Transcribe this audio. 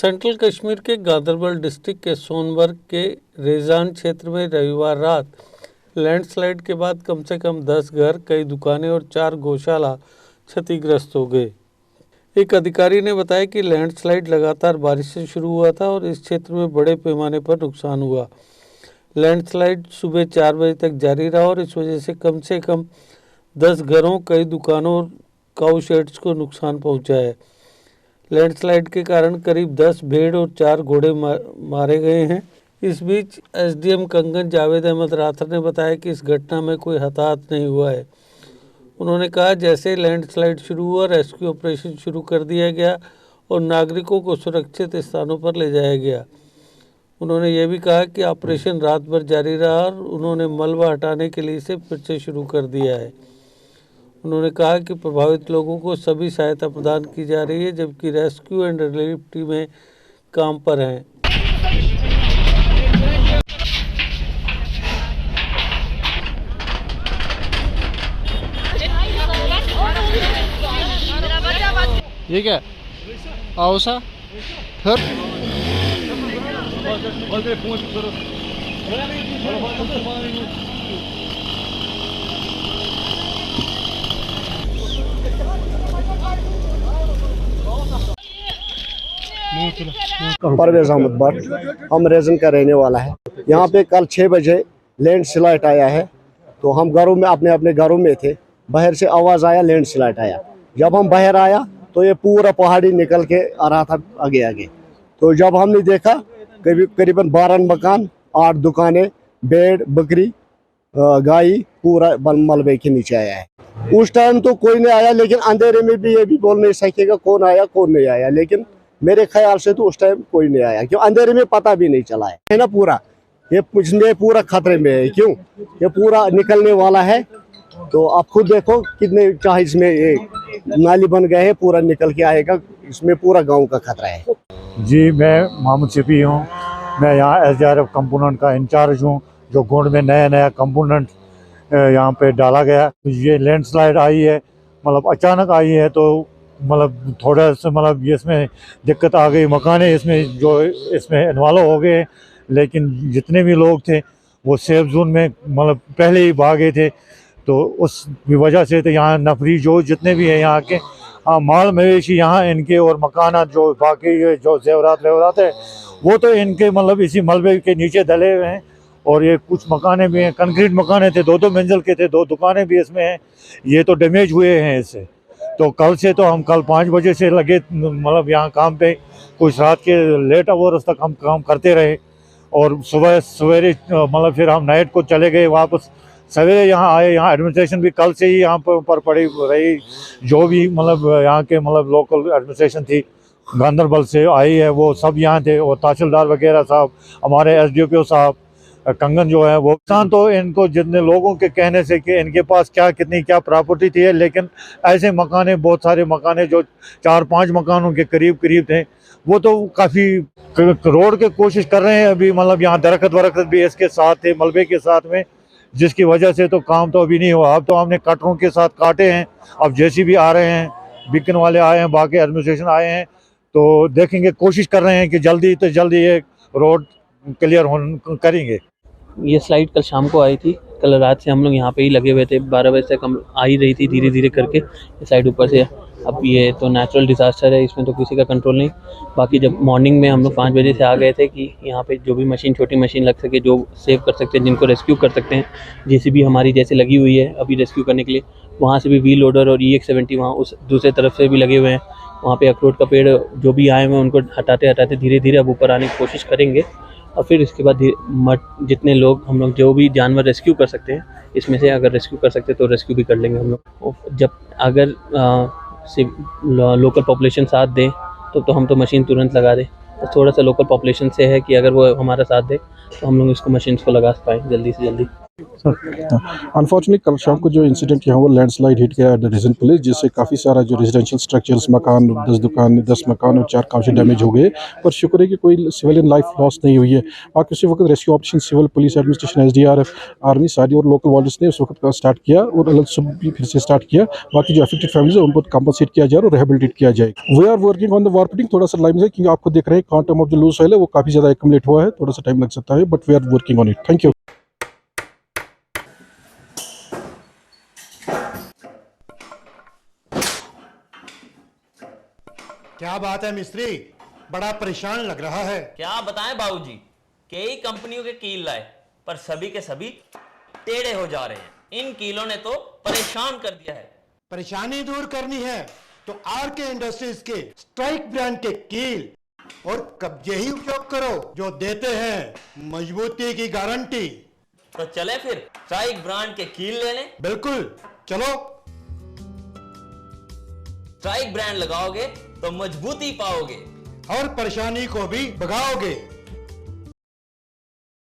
Central Kashmir के Ganderbal district के Schoenberg के रेजान क्षेत्र में रविवार रात लैंडस्लाइड के बाद कम से कम 10 घर, कई दुकानें और 4 गौशाला क्षतिग्रस्त हो गए। एक अधिकारी ने बताया कि लैंडस्लाइड लगातार बारिश से शुरू हुआ था और इस क्षेत्र में बड़े पैमाने पर नुकसान हुआ। लैंडस्लाइड सुबह 4 बजे तक जारी रहा और इस वजह से कम 10 घरों, कई दुकानों और काऊ शेड्स को नुकसान पहुंचा है। लैंडस्लाइड के कारण करीब 10 भेड़ और 4 घोड़े मारे गए हैं। इस बीच एसडीएम कंगन जावेद अहमद राथर ने बताया कि इस घटना में कोई हताहत नहीं हुआ है। उन्होंने कहा, जैसे लैंडस्लाइड शुरू हुआ, रेस्क्यू ऑपरेशन शुरू कर दिया गया और नागरिकों को सुरक्षित स्थानों पर ले जाया गया। उन्होंने ये भी कहा कि ऑपरेशन रात भर जारी रहा और उन्होंने मलबा हटाने के लिए इसे फिर से शुरू कर दिया है। उन्होंने कहा कि प्रभावित लोगों को सभी सहायता प्रदान की जा रही है, जबकि रेस्क्यू एंड रिलीफ टीमें काम पर हैं। ये क्या औसा फिर परवेज अहमद भट्ट, हम रेजन का रहने वाला है। यहाँ पे कल 6 बजे लैंडस्लाइड आया है, तो हम घरों में अपने घरों में थे। बाहर से आवाज़ आया, लैंडस्लाइड आया। जब हम बाहर आया तो ये पूरा पहाड़ी निकल के आ रहा था आगे। तो जब हमने देखा करीबन 12 मकान, 8 दुकानें, भेड़ बकरी गाय पूरा मलबे के नीचे आया है। उस टाइम तो कोई नहीं आया, लेकिन अंधेरे में भी ये भी बोल नहीं सकेगा कौन आया कौन नहीं आया। लेकिन मेरे ख्याल से तो उस टाइम कोई नहीं आया, क्यों अंधेरे में पता भी नहीं चला है ना। पूरा ये पूरा खतरे में है, क्यों ये पूरा निकलने वाला है। तो आप खुद देखो कितने चाहे इसमें ये नाली बन गए हैं, पूरा निकल के आएगा। इसमें पूरा गांव का खतरा है। जी, मैं मोहम्मद शफी हूँ। मैं यहाँ एसडीआरएफ कंपोनेंट का इंचार्ज हूँ, जो गोंड में नया कंपोनेंट यहाँ पे डाला गया। ये लैंडस्लाइड आई है, मतलब अचानक आई है, तो मतलब थोड़ा सा मतलब इसमें दिक्कत आ गई। मकाने इसमें इन्वॉल्व हो गए, लेकिन जितने भी लोग थे वो सेफ जोन में मतलब पहले ही भागे थे। तो उस वजह से तो यहाँ नफरी जो जितने भी हैं यहाँ के माल मवेशी यहाँ इनके और मकानात जो बाकी जो जेवरात है वो तो इनके मतलब इसी मलबे के नीचे डले हुए हैं। और ये कुछ मकाने भी हैं, कंक्रीट मकाने थे, 2 मंजिल के थे, 2 दुकानें भी इसमें हैं, ये तो डैमेज हुए हैं इससे। तो हम कल 5 बजे से लगे मतलब यहाँ काम पे, कुछ रात के लेट आवर्स तक हम काम करते रहे। और सवेरे मतलब फिर हम नाइट को चले गए वापस, सवेरे यहाँ आए। यहाँ एडमिनिस्ट्रेशन भी कल से ही यहाँ पर पड़ी रही, जो भी मतलब यहाँ के मतलब लोकल एडमिनिस्ट्रेशन थी गांदरबल से आई है, वो सब यहाँ थे। और तहसीलदार वगैरह साहब, हमारे एसडीओ साहब कंगन जो है वो किसान, तो इनको जितने लोगों के कहने से कि इनके पास क्या प्रॉपर्टी थी, लेकिन ऐसे मकाने, बहुत सारे मकाने जो 4-5 मकानों के करीब थे, वो तो काफ़ी रोड के कोशिश कर रहे हैं अभी। मतलब यहाँ दरख्त भी इसके साथ थे, मलबे के साथ में, जिसकी वजह से तो काम तो अभी नहीं हुआ। अब तो हमने कटरों के साथ काटे हैं, अब जेसीबी आ रहे हैं, बीकन वाले आए हैं, बाकी एडमिनिस्ट्रेशन आए हैं। तो देखेंगे, कोशिश कर रहे हैं कि जल्दी तो जल्दी ये रोड क्लियर करेंगे। ये स्लाइड कल शाम को आई थी। कल रात से हम लोग यहाँ पे ही लगे हुए थे, 12 बजे तक हम आ ही रही थी धीरे करके ये स्लाइड ऊपर से। अब ये तो नेचुरल डिज़ास्टर है, इसमें तो किसी का कंट्रोल नहीं। बाकी जब मॉर्निंग में हम लोग 5 बजे से आ गए थे कि यहाँ पे जो भी मशीन, छोटी मशीन लग सके, जो सेव कर सकते हैं, जिनको रेस्क्यू कर सकते हैं, जेसीबी हमारी जैसे लगी हुई है अभी रेस्क्यू करने के लिए, वहाँ से भी व्हील लोडर और EX70 वहाँ उस दूसरे तरफ से भी लगे हुए हैं। वहाँ पे अखरोट का पेड़ जो भी आए हुए हैं उनको हटाते धीरे अब ऊपर आने की कोशिश करेंगे। और फिर इसके बाद जितने लोग हम लोग जो भी जानवर रेस्क्यू कर सकते हैं, इसमें से अगर रेस्क्यू कर सकते हैं तो रेस्क्यू भी कर लेंगे हम लोग। जब अगर लोकल पॉपुलेशन साथ दे तो हम तो मशीन तुरंत लगा दें। तो थोड़ा सा लोकल पॉपुलेशन से है कि अगर वो हमारा साथ दे तो हम लोग इसको मशीन्स को लगा पाएँ जल्दी से जल्दी। अनफॉर्चुनेटली कल शाम को जो इंसिडेंट यहाँ वो लैंडस्लाइड हिट गया रीजन प्लेस, जिससे काफ़ी सारा जो रेजिडेंशियल स्ट्रक्चर्स मकान 10 दुकान 10 मकान और 4 काफ़ी डैमेज हो गए। पर शुक्र है कि कोई सिविलियन लाइफ लॉस नहीं हुई है। बाकी उसी वक्त rescue operation civil police administration SDRF army सारी और लोकल वॉलंटियर्स ने उस वक्त स्टार्ट किया और अलग सब भी फिर से स्टार्ट किया। बाकी जो अफेक्टेड फैमिलीज है उनको कंपनसेट किया जाए और रिहेबिलिटेट किया जाए। We are working on the warping, थोड़ा सा लाइम है क्योंकि आपको देख रहे हैं quantum of the loose soil है वो काफ़ी ज़्यादा एक्यूमुलेट हुआ है, थोड़ा सा टाइम लग सकता है but we are working on it. Thank you. क्या बात है मिस्त्री, बड़ा परेशान लग रहा है। क्या बताएं बाबूजी, कई कंपनियों के कील लाए पर सभी के सभी टेढ़े हो जा रहे हैं। इन कीलों ने तो परेशान कर दिया है। परेशानी दूर करनी है तो RK इंडस्ट्रीज के स्ट्राइक ब्रांड के कील और कब्जे ही उपयोग करो, जो देते हैं मजबूती की गारंटी। तो चले फिर स्ट्राइक ब्रांड के कील लेने। बिल्कुल चलो। स्ट्राइक ब्रांड लगाओगे तो मजबूती पाओगे और परेशानी को भी भगाओगे।